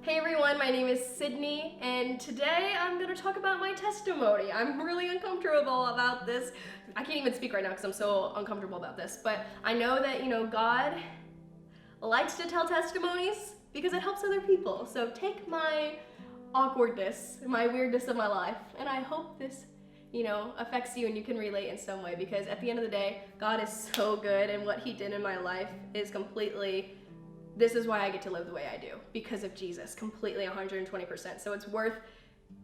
Hey everyone, my name is Sydney, and today I'm going to talk about my testimony. I'm really uncomfortable about this. I can't even speak right now because I'm so uncomfortable about this, but I know that, God likes to tell testimonies because it helps other people. So take my awkwardness, my weirdness of my life, and I hope this, affects you and you can relate in some way, because at the end of the day, God is so good, and what He did in my life is completely. This is why I get to live the way I do, because of Jesus, completely 120%. So it's worth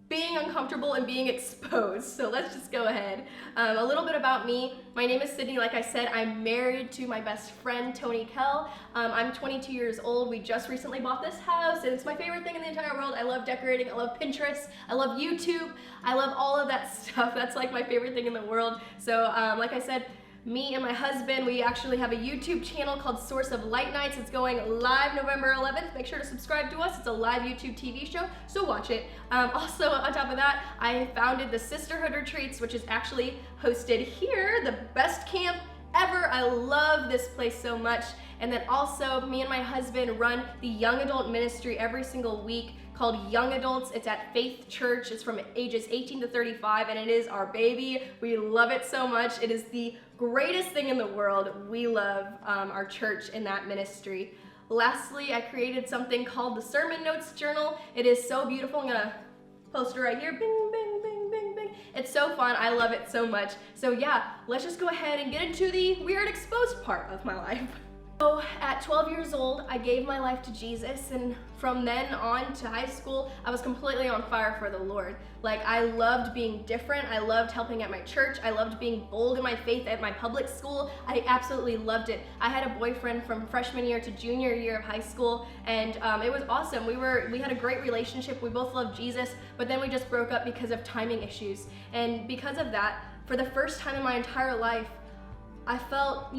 being uncomfortable and being exposed. So let's just go ahead. A little bit about me. My name is Sydney. Like I said, I'm married to my best friend, Tony Kell. I'm 22 years old. We just recently bought this house, and it's my favorite thing in the entire world. I love decorating. I love Pinterest. I love YouTube. I love all of that stuff. That's like my favorite thing in the world. So like I said, me and my husband, we actually have a YouTube channel called Source of Light Nights. It's going live November 11th. Make sure to subscribe to us. It's a live YouTube TV show, so watch it. Also, on top of that, I founded the Sisterhood Retreats, which is actually hosted here, the best camp ever. I love this place so much. And then also, me and my husband run the young adult ministry every single week called Young Adults. It's at Faith Church. It's from ages 18 to 35, and it is our baby. We love it so much. It is the greatest thing in the world. We love our church and that ministry. Lastly, I created something called the Sermon Notes Journal. It is so beautiful. I'm gonna post it right here. Bing, bing, bing, bing, bing. It's so fun. I love it so much. So yeah, let's just go ahead and get into the weird exposed part of my life. So at 12 years old, I gave my life to Jesus, and from then on to high school, I was completely on fire for the Lord. Like, I loved being different. I loved helping at my church. I loved being bold in my faith at my public school. I absolutely loved it. I had a boyfriend from freshman year to junior year of high school, and it was awesome. We had a great relationship. We both loved Jesus, but then we just broke up because of timing issues. And because of that, for the first time in my entire life, I felt,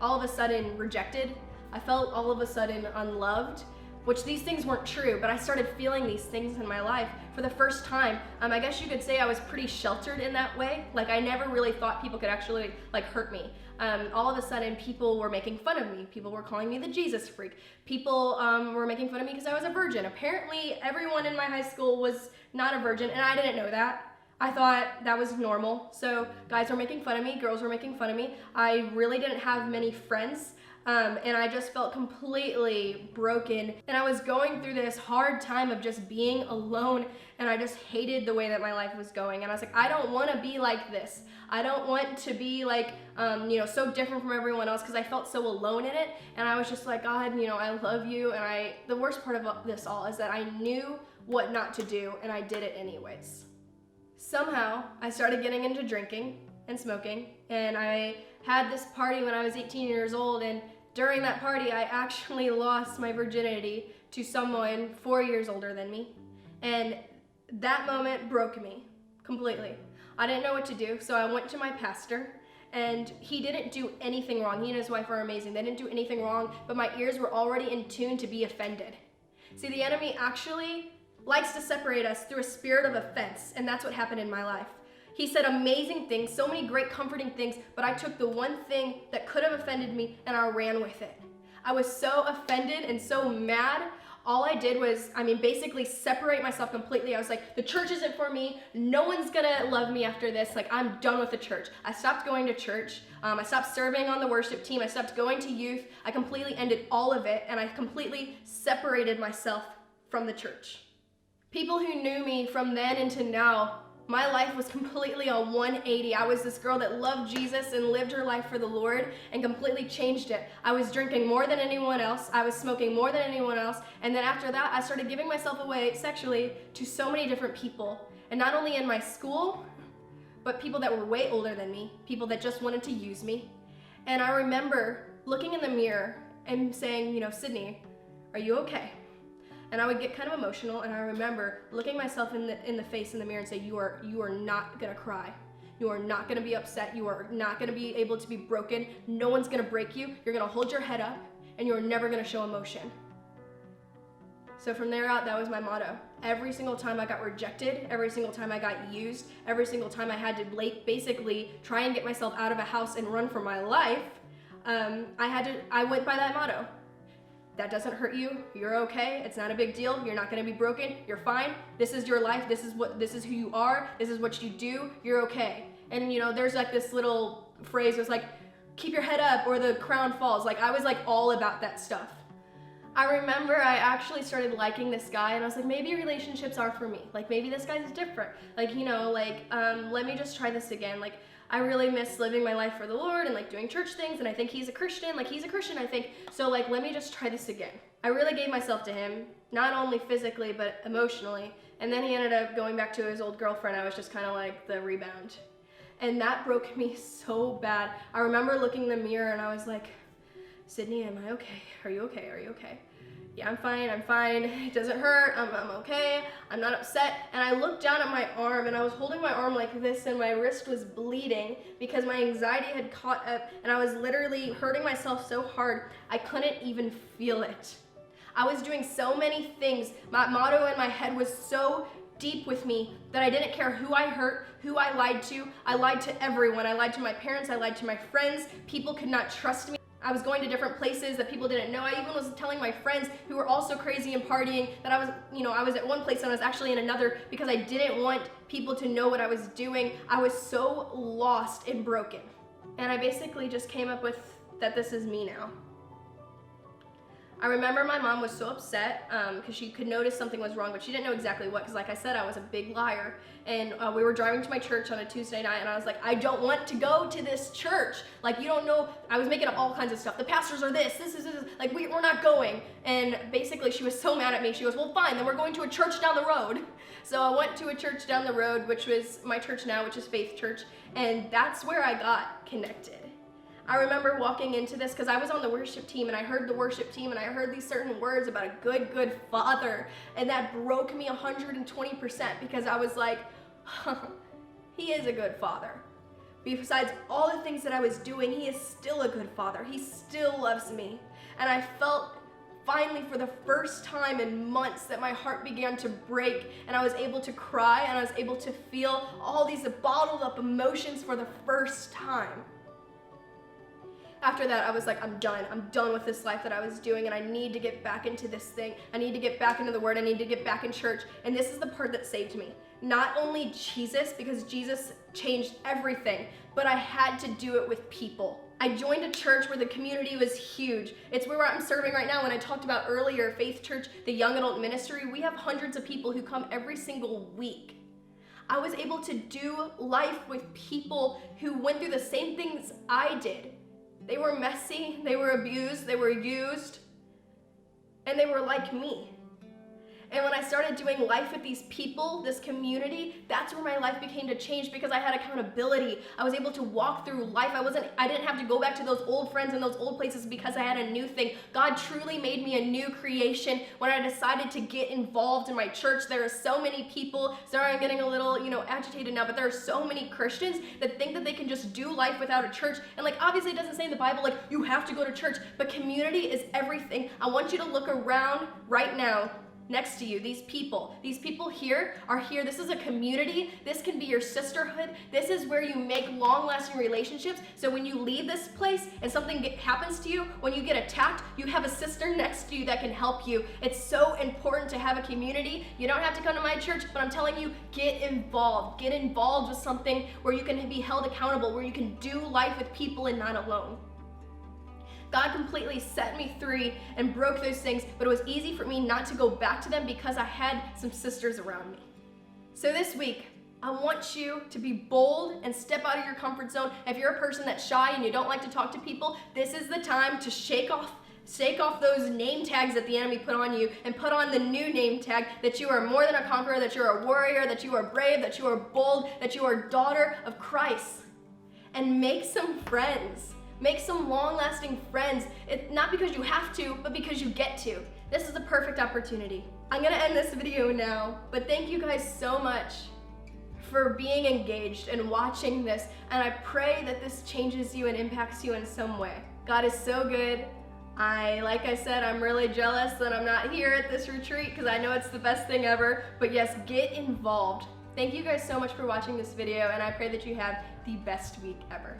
all of a sudden rejected. I felt all of a sudden unloved, which these things weren't true, but I started feeling these things in my life for the first time. I guess you could say I was pretty sheltered in that way. Like, I never really thought people could actually hurt me. All of a sudden, people were making fun of me. People were calling me the Jesus freak. People were making fun of me because I was a virgin. Apparently, everyone in my high school was not a virgin, and I didn't know that. I thought that was normal. So guys were making fun of me, girls were making fun of me. I really didn't have many friends, and I just felt completely broken. And I was going through this hard time of just being alone, and I just hated the way that my life was going. And I was like, I don't want to be like this. I don't want to be like, so different from everyone else, because I felt so alone in it. And I was just like, God, I love you. And the worst part of this all is that I knew what not to do, and I did it anyways. Somehow, I started getting into drinking and smoking, and I had this party when I was 18 years old, and during that party, I actually lost my virginity to someone 4 years older than me, and that moment broke me completely. I didn't know what to do, so I went to my pastor, and he didn't do anything wrong. He and his wife are amazing. They didn't do anything wrong, but my ears were already in tune to be offended. See, the enemy actually likes to separate us through a spirit of offense, and that's what happened in my life. He said amazing things, so many great comforting things, but I took the one thing that could have offended me and I ran with it. I was so offended and so mad. All I did was, basically separate myself completely. I was like, the church isn't for me. No one's gonna love me after this. Like, I'm done with the church. I stopped going to church. I stopped serving on the worship team. I stopped going to youth. I completely ended all of it, and I completely separated myself from the church. People who knew me from then into now, my life was completely on 180. I was this girl that loved Jesus and lived her life for the Lord and completely changed it. I was drinking more than anyone else. I was smoking more than anyone else. And then after that, I started giving myself away sexually to so many different people. And not only in my school, but people that were way older than me, people that just wanted to use me. And I remember looking in the mirror and saying, Sydney, are you okay? And I would get kind of emotional, and I remember looking myself in the face in the mirror and say, you are not gonna cry. You are not gonna be upset. You are not gonna be able to be broken. No one's gonna break you. You're gonna hold your head up, and you're never gonna show emotion. So from there out, that was my motto. Every single time I got rejected, every single time I got used, every single time I had to basically try and get myself out of a house and run for my life, I went by that motto. that doesn't hurt you. You're okay. It's not a big deal. You're not going to be broken. You're fine. This is your life. This is who you are. This is what you do. You're okay. And you know, there's like this little phrase was like, keep your head up or the crown falls. Like I was like all about that stuff. I remember I actually started liking this guy and I was like, maybe relationships are for me. Like maybe this guy's different. Like, you know, like, let me just try this again. Like I really miss living my life for the Lord and like doing church things. And I think he's a Christian. Like he's a Christian, I think. So like, let me just try this again. I really gave myself to him, not only physically, but emotionally. And then he ended up going back to his old girlfriend. I was just kind of like the rebound. And that broke me so bad. I remember looking in the mirror and I was like, Sydney, am I okay? Are you okay? Are you okay? Yeah, I'm fine. It doesn't hurt. I'm okay. I'm not upset. And I looked down at my arm and I was holding my arm like this and my wrist was bleeding because my anxiety had caught up and I was literally hurting myself so hard I couldn't even feel it. I was doing so many things. My motto in my head was so deep with me that I didn't care who I hurt, who I lied to. I lied to everyone. I lied to my parents. I lied to my friends. People could not trust me. I was going to different places that people didn't know. I even was telling my friends who were also crazy and partying that I was at one place and I was actually in another because I didn't want people to know what I was doing. I was so lost and broken. And I basically just came up with that this is me now. I remember my mom was so upset because she could notice something was wrong, but she didn't know exactly what, because like I said, I was a big liar. And we were driving to my church on a Tuesday night, and I was like, I don't want to go to this church. Like, you don't know, I was making up all kinds of stuff. The pastors are this is, like, we're not going. And basically, she was so mad at me. She goes, well, fine, then we're going to a church down the road. So I went to a church down the road, which was my church now, which is Faith Church, and that's where I got connected. I remember walking into this because I was on the worship team and I heard the worship team and I heard these certain words about a good father, and that broke me 120% because I was like, he is a good father. Besides all the things that I was doing, he is still a good father. He still loves me. And I felt finally for the first time in months that my heart began to break and I was able to cry and I was able to feel all these bottled up emotions for the first time. After that, I was like, I'm done with this life that I was doing and I need to get back into this thing. I need to get back into the Word. I need to get back in church. And this is the part that saved me. Not only Jesus, because Jesus changed everything, but I had to do it with people. I joined a church where the community was huge. It's where I'm serving right now. When I talked about earlier, Faith Church, the young adult ministry, we have hundreds of people who come every single week. I was able to do life with people who went through the same things I did. They were messy, they were abused, they were used, and they were like me. And when I started doing life with these people, this community, that's where my life began to change because I had accountability. I was able to walk through life. I didn't have to go back to those old friends and those old places because I had a new thing. God truly made me a new creation when I decided to get involved in my church. There are so many people, sorry I'm getting a little, agitated now, but there are so many Christians that think that they can just do life without a church. And like, obviously it doesn't say in the Bible, like, you have to go to church, but community is everything. I want you to look around right now next to you. These people here are here. This is a community. This can be your sisterhood. This is where you make long-lasting relationships. So when you leave this place and something happens to you, when you get attacked, you have a sister next to you that can help you. It's so important to have a community. You don't have to come to my church, but I'm telling you, get involved. Get involved with something where you can be held accountable, where you can do life with people and not alone. God completely set me free and broke those things, but it was easy for me not to go back to them because I had some sisters around me. So this week, I want you to be bold and step out of your comfort zone. If you're a person that's shy and you don't like to talk to people, this is the time to shake off those name tags that the enemy put on you and put on the new name tag that you are more than a conqueror, that you're a warrior, that you are brave, that you are bold, that you are a daughter of Christ. And make some friends. Make some long-lasting friends, not because you have to, but because you get to. This is a perfect opportunity. I'm gonna end this video now, but thank you guys so much for being engaged and watching this, and I pray that this changes you and impacts you in some way. God is so good. Like I said, I'm really jealous that I'm not here at this retreat because I know it's the best thing ever, but yes, get involved. Thank you guys so much for watching this video, and I pray that you have the best week ever.